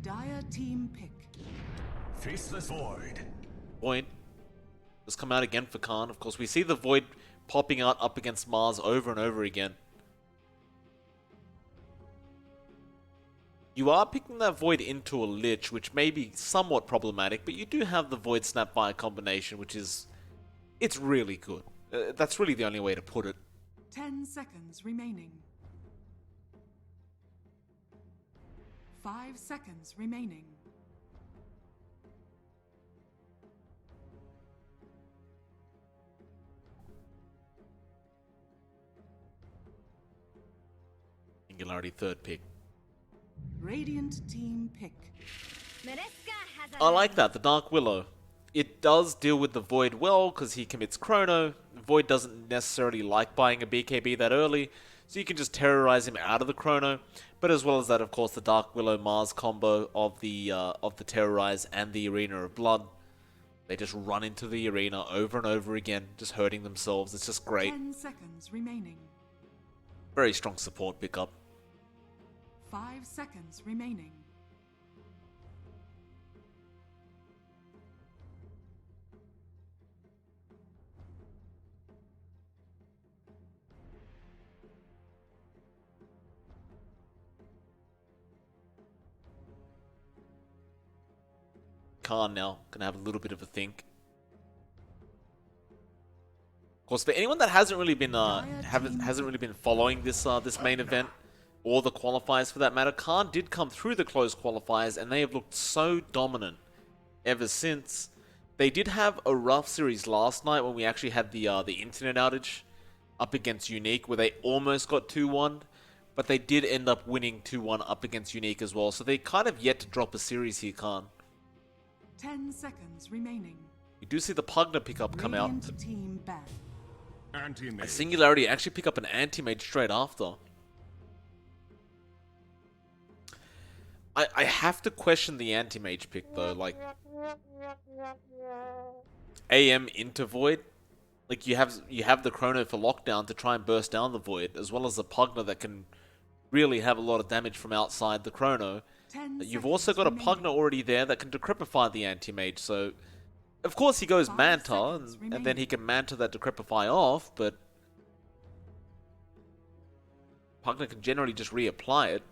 Dire team pick. Faceless Void. Void has come out again for Khan. Of course, we see the Void popping out up against Mars over and over again. You are picking that Void into a Lich, which may be somewhat problematic, but you do have the Void Snapfire combination, which is... it's really good. That's really the only way to put it. 10 seconds remaining. 5 seconds remaining. Singularity third pick. Radiant team pick. I like that, the Dark Willow. It does deal with the Void well, because he commits Chrono. Void doesn't necessarily like buying a BKB that early, so you can just terrorize him out of the Chrono. But as well as that, of course, the Dark Willow Mars combo of the Terrorize and the Arena of Blood. They just run into the arena over and over again, just hurting themselves. It's just great. 10 seconds remaining. Very strong support pickup. 5 seconds remaining. Khan now gonna have a little bit of a think. Of course, for anyone that hasn't really been following this this main event or the qualifiers for that matter, Khan did come through the closed qualifiers and they have looked so dominant ever since. They did have a rough series last night when we actually had the internet outage up against Unique, where they almost got 2-1, but they did end up winning 2-1 up against Unique as well. So they kind of yet to drop a series here, Khan. 10 seconds remaining. You do see the Pugna pickup come out. Radiant team ban. A Singularity actually pick up an anti-mage straight after. I have to question the anti-mage pick though, like AM into Void. Like you have the Chrono for lockdown to try and burst down the Void, as well as the Pugna that can really have a lot of damage from outside the Chrono. You've also got a Pugna already there that can decrepify the anti-mage, so of course he goes Manta, and then he can Manta that decrepify off, but Pugna can generally just reapply it.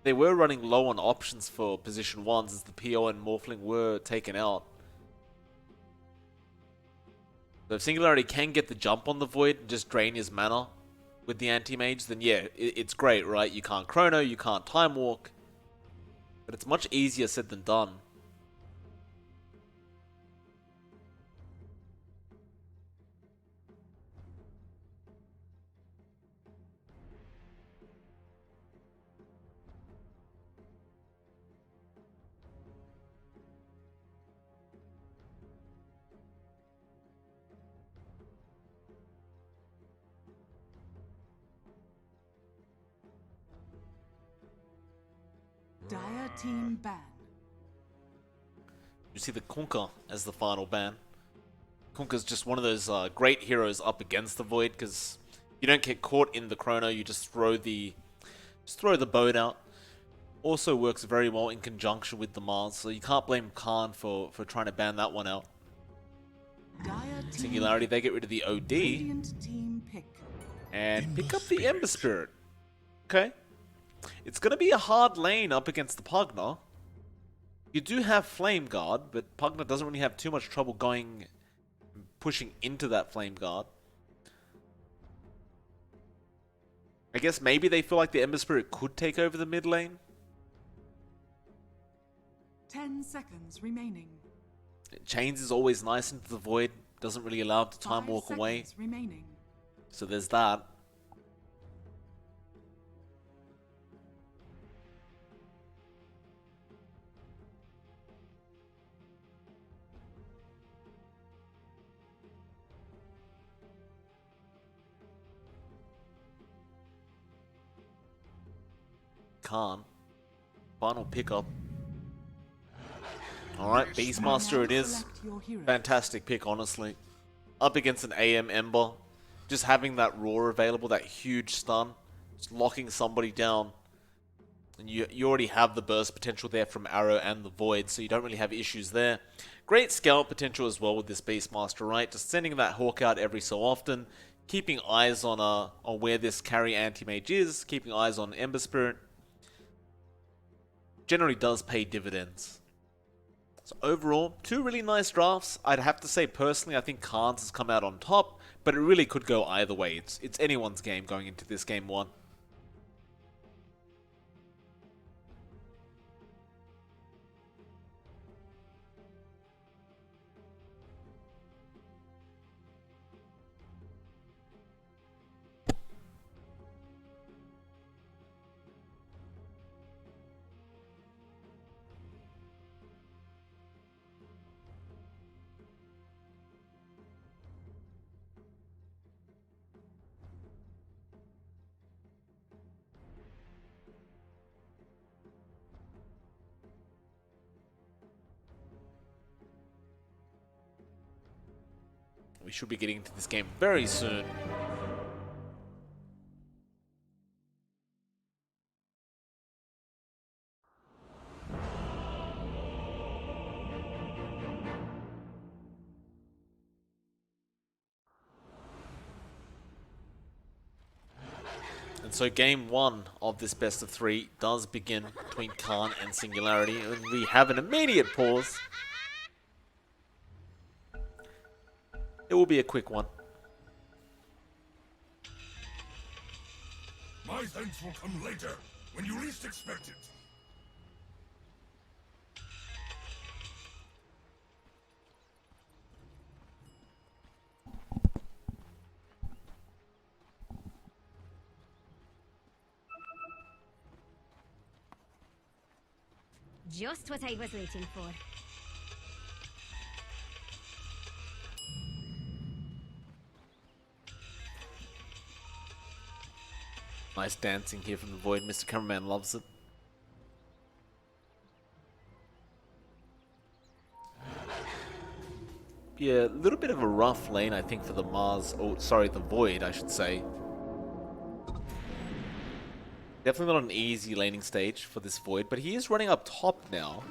They were running low on options for position 1s as the PO and Morphling were taken out. So if Singularity can get the jump on the Void and just drain his mana with the anti-mage, then yeah, it's great, right? You can't Chrono, you can't Time Walk, but it's much easier said than done. Dire team ban. You see the Kunkka as the final ban. Kunkka's just one of those great heroes up against the Void, because you don't get caught in the Chrono, you just throw the boat out. Also works very well in conjunction with the Mars, so you can't blame Khan for trying to ban that one out. Singularity, they get rid of the OD Team pick. and pick up the Ember Spirit. Okay. It's going to be a hard lane up against the Pugna. You do have Flame Guard, but Pugna doesn't really have too much trouble pushing into that Flame Guard. I guess maybe they feel like the Ember Spirit could take over the mid lane. 10 seconds remaining. Chains is always nice into the Void, doesn't really allow him to time walk away. Remaining. So there's that. Khan. Final pickup. Alright, Beastmaster it is. Fantastic pick, honestly. Up against an AM Ember. Just having that roar available, that huge stun. Just locking somebody down. And you already have the burst potential there from Arrow and the Void, so you don't really have issues there. Great scout potential as well with this Beastmaster, right? Just sending that Hawk out every so often, keeping eyes on where this carry anti-mage is, keeping eyes on Ember Spirit. Generally does pay dividends. So overall, two really nice drafts. I'd have to say personally, I think Khans has come out on top, but it really could go either way. It's anyone's game going into this game one. We should be getting into this game very soon. And so game one of this best of three does begin between Khan and Singularity, and we have an immediate pause. It will be a quick one. My thanks will come later, when you least expect it. Just what I was waiting for. Nice dancing here from the Void. Mr. Cameraman loves it. Yeah, a little bit of a rough lane, I think, for the Mars. Oh, sorry, the Void, I should say. Definitely not an easy laning stage for this Void, but he is running up top now.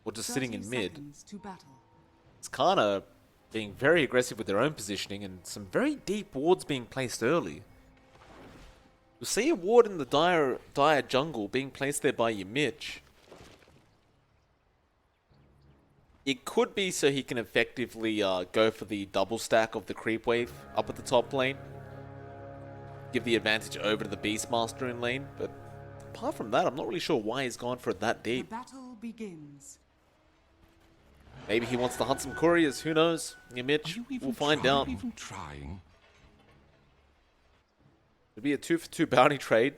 Or just sitting in mid. It's kind of being very aggressive with their own positioning and some very deep wards being placed early. You'll see a ward in the dire jungle being placed there by your Mitch. It could be so he can effectively go for the double stack of the creep wave up at the top lane. Give the advantage over to the Beastmaster in lane, but apart from that, I'm not really sure why he's gone for it that deep. The battle begins. Maybe he wants to hunt some couriers, who knows? Your Mitch, we'll find out. Even trying? It'll be a 2-for-2 bounty trade.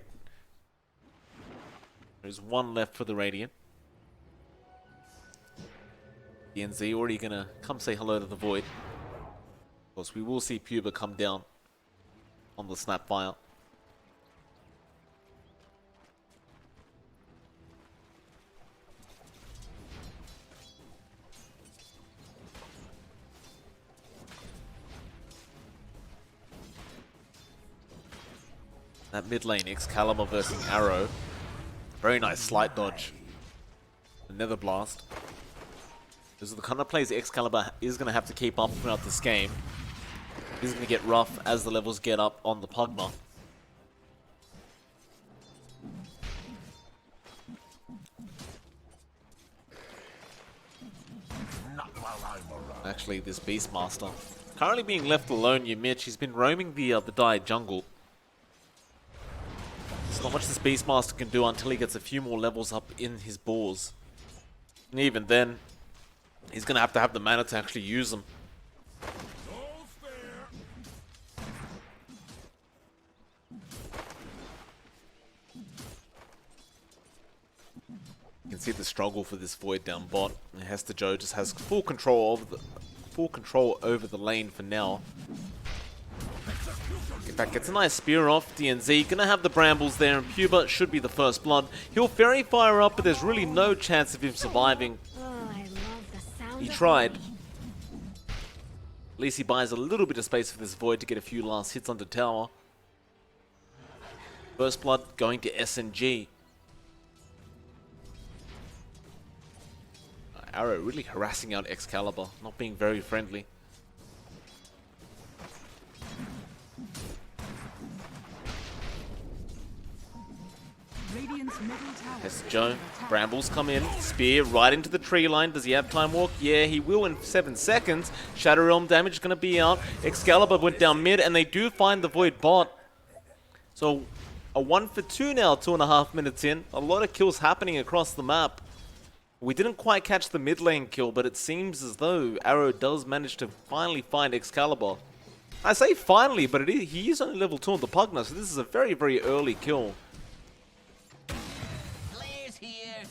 There's one left for the Radiant. DNZ already gonna come say hello to the Void. Of course, we will see Puba come down on the Snapfire. That mid lane, Excalibur versus Arrow. Very nice slight dodge. The Nether Blast. Those are the kind of plays Excalibur is going to have to keep up throughout this game. He's going to get rough as the levels get up on the Pugma. Actually, this Beastmaster. Currently being left alone, your Mitch. He's been roaming the dire jungle. There's not much this Beastmaster can do until he gets a few more levels up in his boars. And even then, he's going to have the mana to actually use them. You can see the struggle for this Void down bot. And Hester Joe just has full control over the lane for now. In fact, gets a nice spear off. DNZ gonna have the brambles there, and Puba should be the first blood. He'll fairy fire up, but there's really no chance of him surviving. Oh, I love the sound He of tried. it. At least he buys a little bit of space for this Void to get a few last hits on the tower. First blood going to SNG. Arrow really harassing out Excalibur, not being very friendly. Radiant's middle tower. As Joe, Brambles come in, spear right into the tree line. Does he have time walk? Yeah, he will in 7 seconds. Shadow Realm damage is going to be out. Excalibur went down mid, and they do find the Void bot. So, a 1 for 2 now, 2.5 minutes in. A lot of kills happening across the map. We didn't quite catch the mid lane kill, but it seems as though Arrow does manage to finally find Excalibur. I say finally, but he is only level 2 on the Pugna, so this is a very, very early kill. Players here.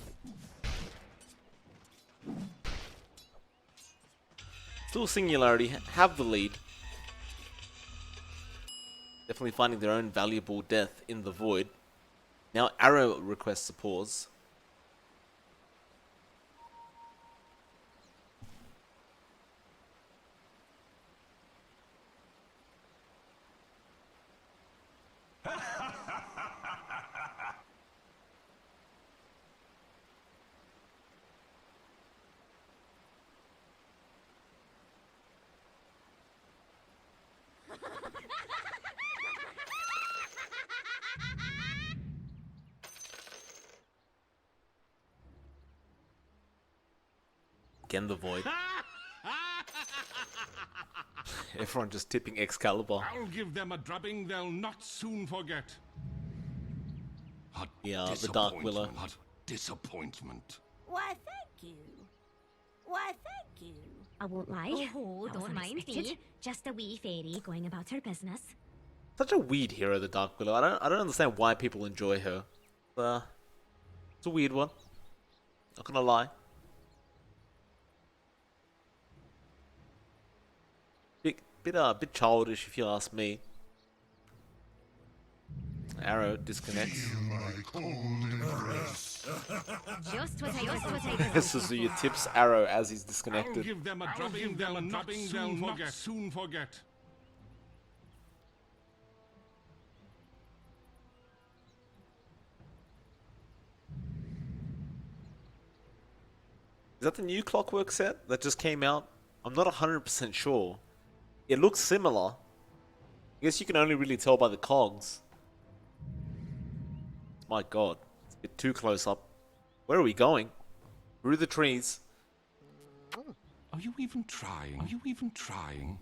Still Singularity have the lead. Definitely finding their own valuable death in the Void. Now Arrow requests a pause. Again the Void. Everyone just tipping Excalibur. I'll give them a drubbing they'll not soon forget. Yeah, the Dark Willow. What disappointment. Why, thank you. Why, thank you. I won't lie. Oh, That was don't mind unexpected. me. Just a wee fairy going about her business. Such a weird hero, the Dark Willow. I don't understand why people enjoy her. It's a weird one. Not gonna lie. Bit childish if you ask me. Arrow disconnects. Just what I This is your tips Arrow as he's I'll disconnected. give them a drubbing they'll not soon forget. Is that the new Clockwork set that just came out? I'm not 100% sure. It looks similar. I guess you can only really tell by the cogs. My god. It's a bit too close up. Where are we going? Through the trees. Are you even trying? Are you even trying?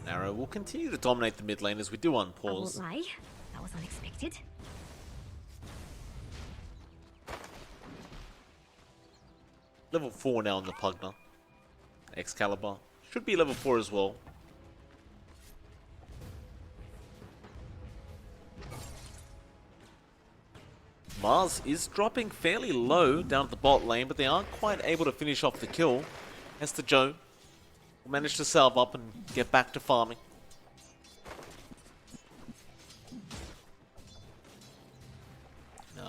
Arrow will continue to dominate the mid lane as we do on I won't pause. lie. That was unexpected. Level 4 now on the Pugna. Excalibur. Should be level 4 as well. Mars is dropping fairly low down at the bot lane, but they aren't quite able to finish off the kill. Hester Joe will manage to salve up and get back to farming.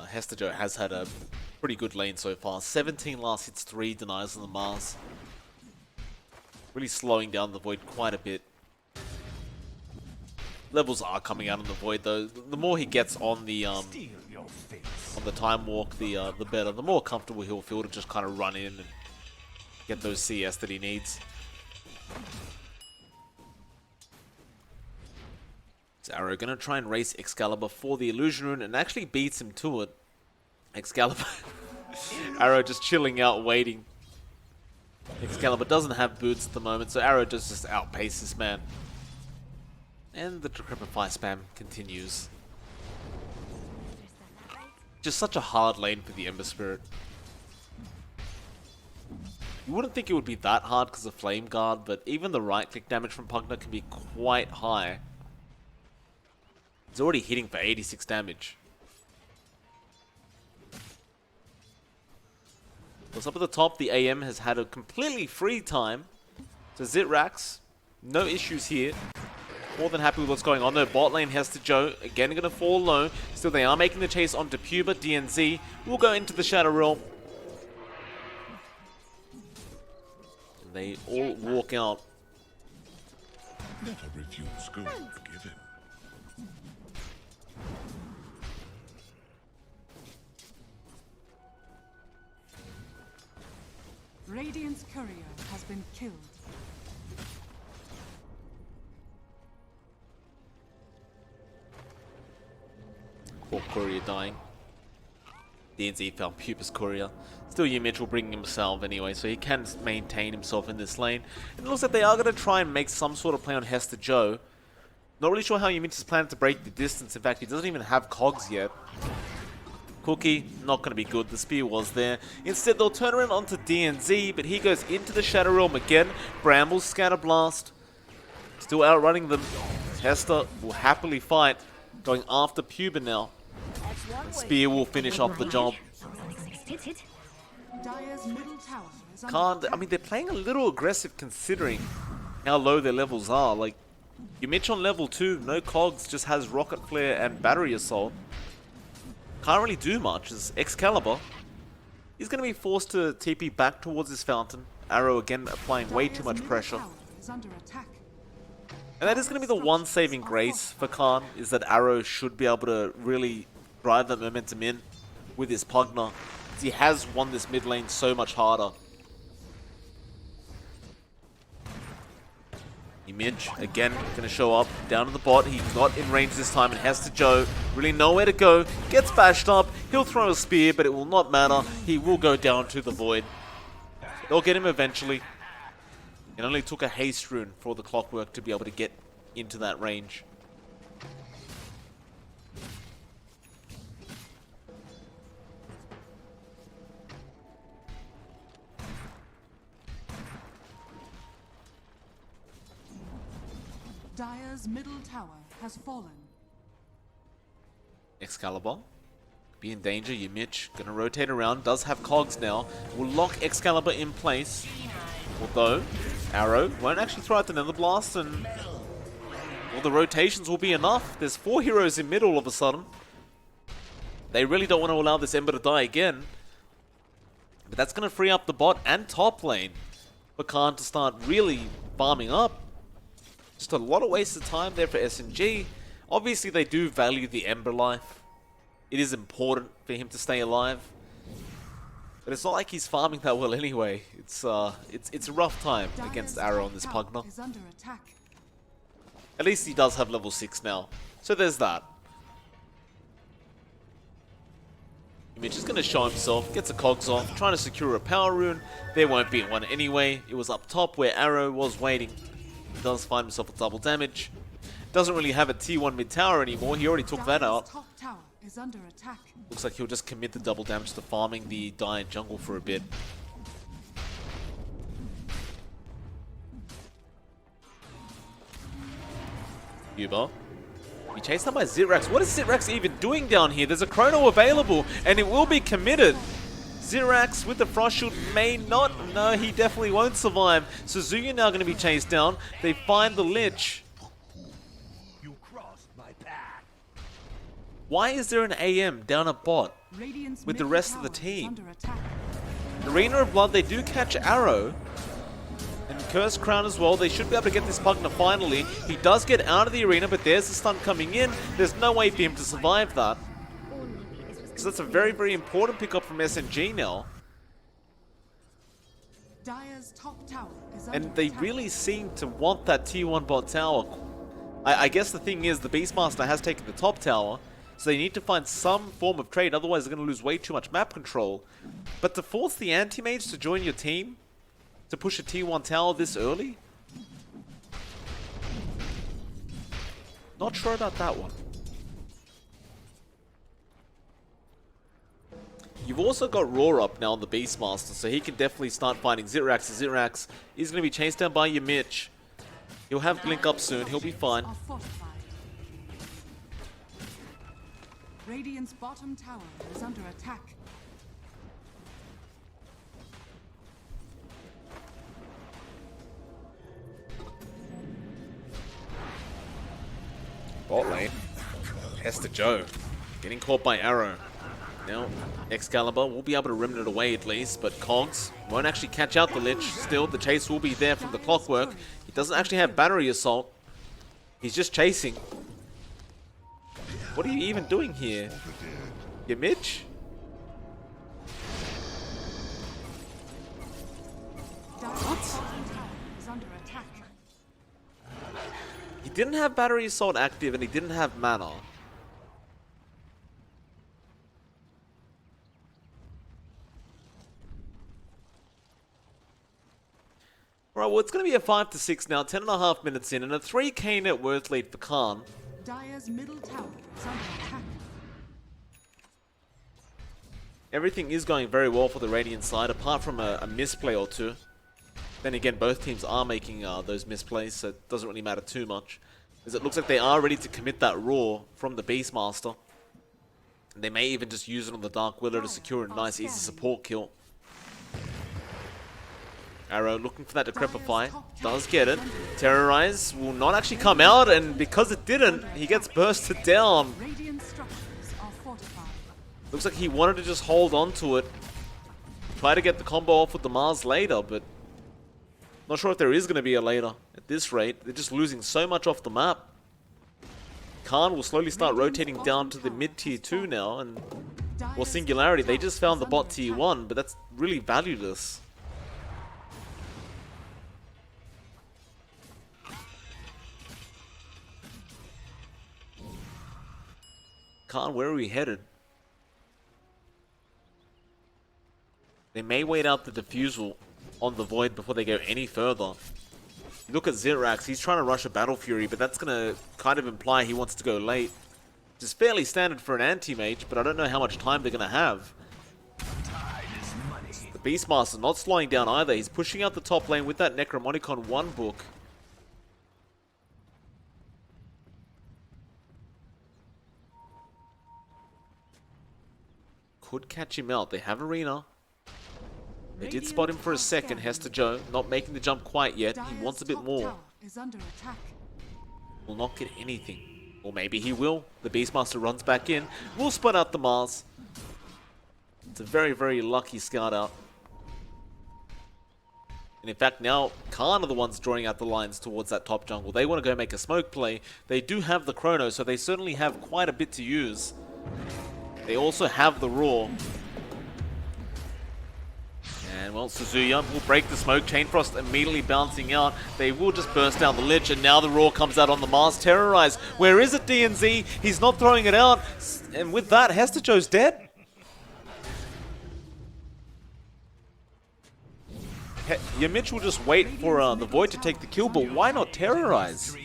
Hester Joe has had a pretty good lane so far. 17 last hits, 3 denies on the Mars. Really slowing down the Void quite a bit. Levels are coming out on the Void though. The more he gets on the time walk, the better. The more comfortable he'll feel to just kind of run in and get those CS that he needs. So Arrow gonna try and race Excalibur for the Illusion Rune and actually beats him to it. Excalibur. Arrow just chilling out, waiting. Excalibur doesn't have boots at the moment, so Arrow does just outpace this man. And the Decrepify spam continues. Just such a hard lane for the Ember Spirit. You wouldn't think it would be that hard because of Flame Guard, but even the right-click damage from Pugna can be quite high. He's already hitting for 86 damage. What's up at the top, the AM has had a completely free time. So Zitrax, no issues here. More than happy with what's going on. Their bot lane has to Joe. Again, going to fall low. Still, they are making the chase onto Puba. DNZ will go into the Shadow Realm. And they all walk out. Never refuse gold given. Radiant's courier has been killed. Poor Courier dying. DNZ found Pupa's Courier. Still, Yimich will bring himself anyway, so he can maintain himself in this lane. And it looks like they are going to try and make some sort of play on Hester Joe. Not really sure how Yimich is planning to break the distance. In fact, he doesn't even have cogs yet. Cookie, not going to be good. The spear was there. Instead, they'll turn around onto DNZ, but he goes into the Shadow Realm again. Brambles, Scatter Blast. Still outrunning them. Hester will happily fight, going after Puba now. Spear will finish off the job. That was unexpected. Dire's middle tower is under Can't. attack. I mean, they're playing a little aggressive considering how low their levels are. Like, Yimich on level 2, no cogs, just has Rocket Flare and Battery Assault. Can't really do much. As Excalibur, he's going to be forced to TP back towards his fountain. Arrow again applying way too Dire's much middle pressure. tower is under attack. And that is going to be the one saving grace for Khan, is that Arrow should be able to really drive that momentum in with his Pugna. He has won this mid lane so much harder. Image, again, going to show up down to the bot. He's not in range this time and has to Joe. Really nowhere to go. Gets bashed up. He'll throw a spear, but it will not matter. He will go down to the void. They'll get him eventually. It only took a haste rune for the Clockwork to be able to get into that range. Dire's middle tower has fallen. Excalibur. Be in danger. Yimich gonna rotate around. Does have cogs now. Will lock Excalibur in place. Although, Arrow won't actually throw out the Nether Blast, and well, the rotations will be enough. There's 4 heroes in mid all of a sudden. They really don't want to allow this Ember to die again. But that's gonna free up the bot and top lane for Khan to start really farming up. Just a lot of wasted time there for SNG. Obviously, they do value the Ember life. It is important for him to stay alive. But it's not like he's farming that well anyway. It's a rough time against Dire's Arrow top on this tower Pugna. is under attack. At least he does have level 6 now. So there's that. Image is going to show himself, gets a cogs off, trying to secure a power rune. There won't be one anyway. It was up top where Arrow was waiting. He does find himself with double damage. Doesn't really have a T1 mid tower anymore. He already took that Dire's out. top tower is under attack. Looks like he'll just commit the double damage to farming the Dire jungle for a bit. Uber. He chased down by Zitrax. What is Zitrax even doing down here? There's a chrono available, and it will be committed. Zitrax with the Frost Shield may not. No, he definitely won't survive. Suzuki now going to be chased down. They find the Lich. You crossed my path. Why is there an AM down a bot? Radiant's With the middle rest of the tower is team. under attack. Arena of Blood, they do catch Arrow. And Curse Crown as well. They should be able to get this Pugna finally. He does get out of the arena, but there's the stun coming in. There's no way for him to survive that. So that's a very, very important pickup from SNG now. Dire's top tower is under And they attack. really seem to want that T1 bot tower. I guess the thing is, the Beastmaster has taken the top tower, so they need to find some form of trade, otherwise they're going to lose way too much map control. But to force the Anti-Mage to join your team, to push a T1 tower this early? Not sure about that one. You've also got Roar up now on the Beastmaster, so he can definitely start fighting Zirax. Zirax is going to be chased down by Mitch. He'll have Blink up soon. He'll be fine. Are fortified. Radiant's bottom tower is under attack. Bot lane. Hester Joe getting caught by Arrow. Now, Excalibur will be able to remnant away at least, but Cogs won't actually catch out the Lich. Still, the chase will be there from the Clockwork. He doesn't actually have Battery Assault. He's just chasing. What are you even doing here? You Mitch? Is under attack. He didn't have Battery Assault active and he didn't have mana. Right, well, it's going to be a 5 to 6 now, 10.5 minutes in, and a 3k net worth lead for Khan. Dire's middle tower is under attack. Everything is going very well for the Radiant side, apart from a misplay or two. Then again, both teams are making those misplays, so it doesn't really matter too much. As it looks like they are ready to commit that Roar from the Beastmaster. And they may even just use it on the Dark Willow to secure a nice, easy support kill. Arrow looking for that Decrepify, does get it. Terrorize will not actually come out, and because it didn't, he gets bursted down. Radiant structures are fortified. Looks like he wanted to just hold on to it. Try to get the combo off with the Mars later, but not sure if there is going to be a later. At this rate, they're just losing so much off the map. Khan will slowly start rotating down to the mid-tier 2 now, and well, Singularity, they just found the bot tier 1, but that's really valueless. Khan, where are we headed? They may wait out the defusal on the Void before they go any further. You look at Zirax, he's trying to rush a Battle Fury, but that's going to kind of imply he wants to go late. Which is fairly standard for an anti-mage, but I don't know how much time they're going to have. The Beastmaster not slowing down either. He's pushing out the top lane with that Necromonicon 1 book. Could catch him out. They have Arena. They did spot him for a second. Hester Joe not making the jump quite yet. He wants a bit more. Is under attack. Will not get anything. Or maybe he will. The Beastmaster runs back in. Will spot out the Mars. It's a very, very lucky scout out. And in fact, now Khan are the ones drawing out the lines towards that top jungle. They want to go make a smoke play. They do have the Chrono, so they certainly have quite a bit to use. They also have the Roar. And well, Suzuya will break the smoke. Chainfrost immediately bouncing out. They will just burst down the Lich, and now the Roar comes out on the Mars. Terrorize. Where is it, DNZ? He's not throwing it out. And with that, Hester Joe's dead. Mitch will just wait for the Void to take the kill, but why not Terrorize?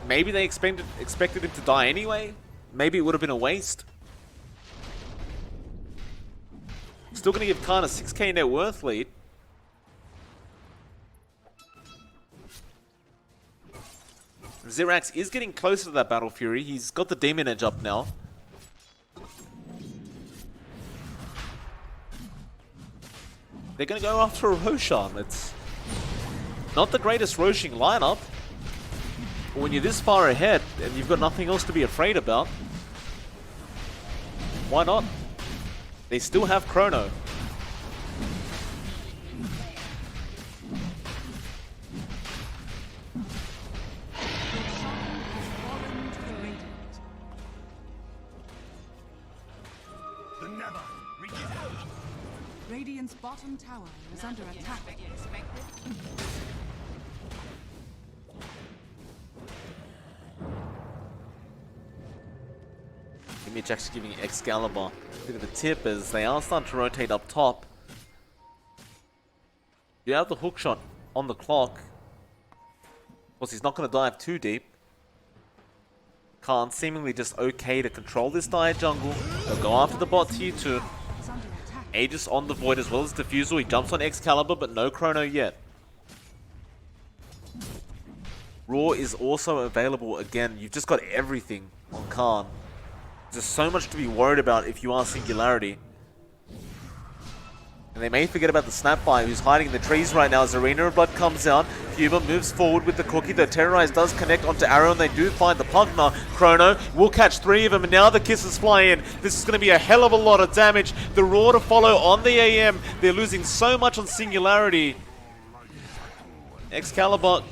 Maybe they expected him to die anyway. Maybe it would have been a waste. Still going to give Khan a 6k net worth lead. Zirax is getting closer to that Battle Fury. He's got the Demon Edge up now. They're going to go after a Roshan. It's not the greatest Roshing lineup. But when you're this far ahead and you've got nothing else to be afraid about, why not? They still have Chrono. Radiant's bottom tower is under attack. Mitch actually giving Excalibur a bit of a tip as they are starting to rotate up top. You have the hook shot on the clock. Of course, he's not going to dive too deep. Khan seemingly just okay to control this dire jungle. They'll go after the bot tier 2. is under attack. Aegis on the Void as well as Diffusal. He jumps on Excalibur, but no Chrono yet. Raw is also available again. You've just got everything on Khan. There's so much to be worried about if you are Singularity. And they may forget about the Snapfire, who's hiding in the trees right now as Arena of Blood comes out. Huber moves forward with the cookie. The Terrorize does connect onto Arrow, and they do find the Pugna. Chrono will catch 3 of them, and now the Kisses fly in. This is going to be a hell of a lot of damage. The Raw to follow on the AM. They're losing so much on Singularity. Excalibur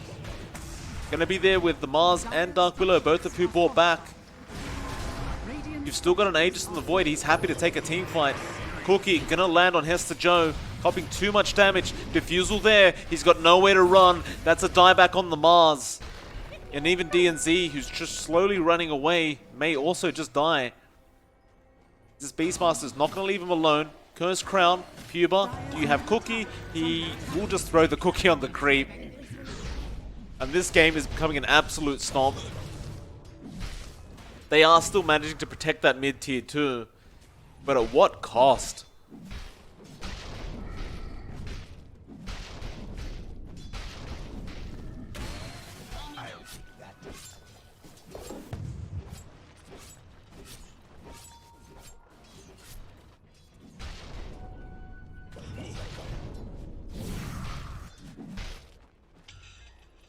going to be there with the Mars and Dark Willow, both of who bought back. You've still got an Aegis in the Void. He's happy to take a team fight. Cookie gonna land on Hester Joe, copying too much damage. Diffusal there. He's got nowhere to run. That's a dieback on the Mars. And even DNZ, who's just slowly running away, may also just die. This Beastmaster's not gonna leave him alone. Curse Crown, Puber, do you have Cookie? He will just throw the Cookie on the creep. And this game is becoming an absolute stomp. They are still managing to protect that mid tier 2. But at what cost?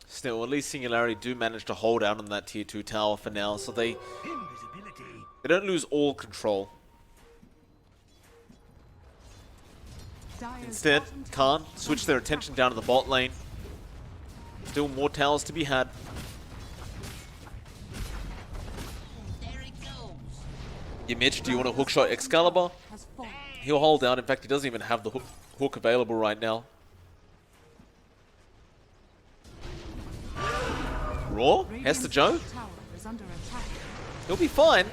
Still, at least Singularity do manage to hold out on that tier 2 tower for now, so they don't lose all control. Dire's Instead, bottom Khan tower is switch under their attack. attention down to the bot lane. Still more towers to be had. Yeah, Mitch, do you want to hookshot Excalibur? Has fallen. He'll hold out. In fact, he doesn't even have the hook available right now. Raw? Hester Joe? Radiant's tower is under attack. He'll be fine.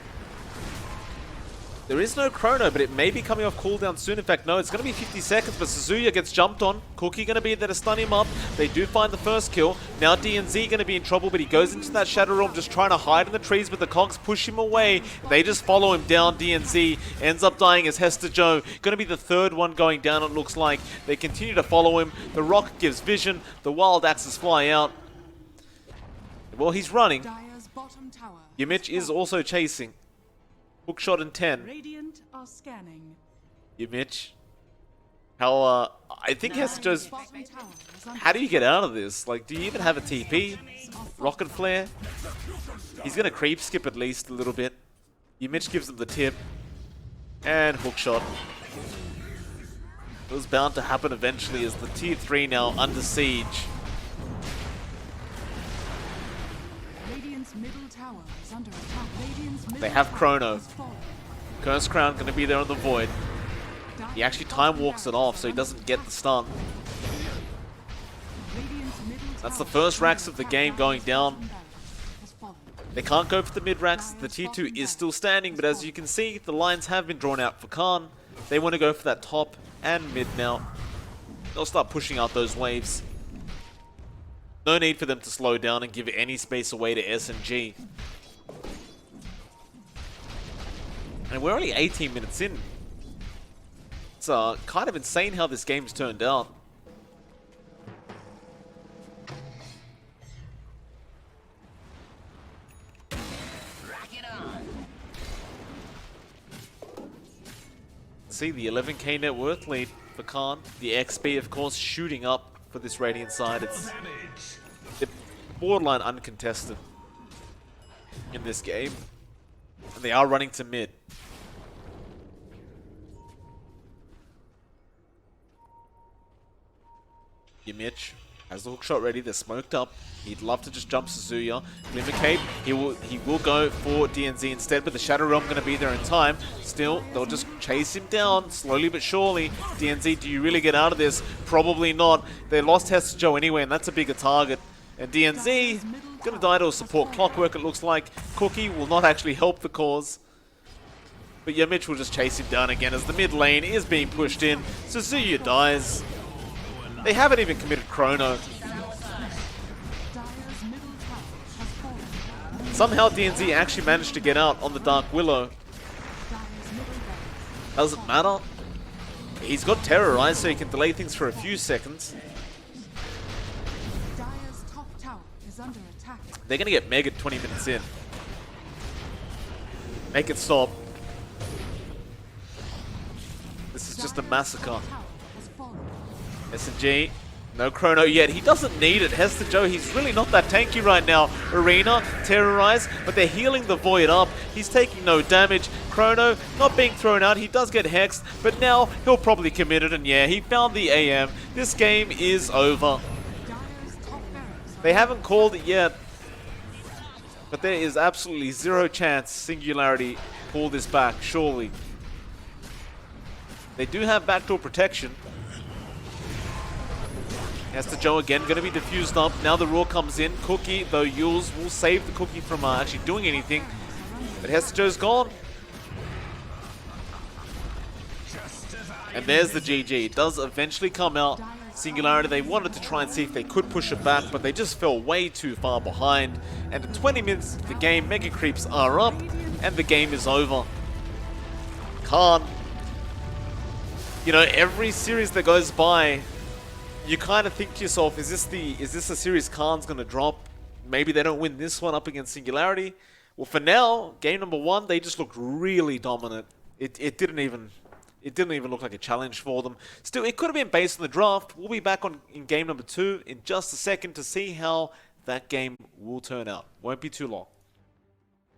There is no Chrono, but it may be coming off cooldown soon. In fact, no, it's going to be 50 seconds, but Suzuya gets jumped on. Cookie going to be there to stun him up. They do find the first kill. Now DNZ going to be in trouble, but he goes into that Shadow Realm just trying to hide in the trees, but the Cogs push him away. They just follow him down. DNZ ends up dying as Hester Joe. Going to be the third one going down, it looks like. They continue to follow him. The Rock gives vision. The Wild Axes fly out. Well, he's running. Dire's bottom tower. Yimich is also chasing. Hookshot in 10. Radiant are scanning. Yimich. How, I think Hester Joe's... Bottom tower is under How do you get out of this? Like, do you even have a TP? Rocket Flare? He's gonna creep skip at least a little bit. Yimich gives him the tip. And hookshot. It was bound to happen eventually as the tier 3 now under siege. Radiant's middle tower is under attack. Radiant's middle They have tower Chrono. has fallen. Curse Crown gonna be there on the Void. He actually time walks it off so he doesn't get the stun. Radiant's middle That's the tower first is racks under of the attack. game going down. Has fallen. They can't go for the mid racks. The tier 2 is still standing, but as you can see, the lines have been drawn out for Khan. They want to go for that top and mid now. They'll start pushing out those waves. No need for them to slow down and give any space away to S and G. And we're only 18 minutes in. It's kind of insane how this game's turned out. See the 11k net worth lead for Khan. The XP, of course, shooting up for this Radiant side. It's they're borderline uncontested in this game. And they are running to mid. Yimich has the hookshot ready. They're smoked up. He'd love to just jump Suzuya. Glimmer Cape. He will go for DNZ instead, but the Shadow Realm going to be there in time. Still, they'll just chase him down slowly but surely. DNZ, do you really get out of this? Probably not. They lost Hester Joe anyway, and that's a bigger target. And DNZ going to die to a support clockwork, it looks like. Cookie will not actually help the cause. But Yimich will just chase him down again as the mid lane is being pushed in. Suzuya dies. They haven't even committed Chrono. Dire's middle tower has fallen. Somehow DNZ actually managed to get out on the Dark Willow. Dire's middle barracks. Doesn't matter. He's got Terrorize, so he can delay things for a few seconds. Dire's top tower is under attack. They're gonna get Mega 20 minutes in. Make it stop. This is just a massacre. Tower has fallen. S&G, no Chrono yet. He doesn't need it. Hester Joe, he's really not that tanky right now. Arena, Terrorize, but they're healing the Void up. He's taking no damage. Chrono, not being thrown out. He does get hexed, but now he'll probably commit it. And yeah, he found the AM. This game is over. Dire's top barracks. They haven't called it yet, but there is absolutely zero chance Singularity pull this back, surely. They do have backdoor protection. Hester Joe again, going to be diffused up. Now the Roar comes in. Cookie, though Yules will save the Cookie from actually doing anything. But Hester Joe's gone. And there's the GG. It does eventually come out. Singularity, they wanted to try and see if they could push it back, but they just fell way too far behind. And at 20 minutes of the game, Mega Creeps are up, and the game is over. Khan. You know, every series that goes by, you kind of think to yourself, is this a series Khan's going to drop? Maybe they don't win this one up against Singularity. Well, for now, game number 1, they just looked really dominant. It didn't even look like a challenge for them. Still, it could have been based on the draft. We'll be back in game number 2 in just a second to see how that game will turn out. Won't be too long.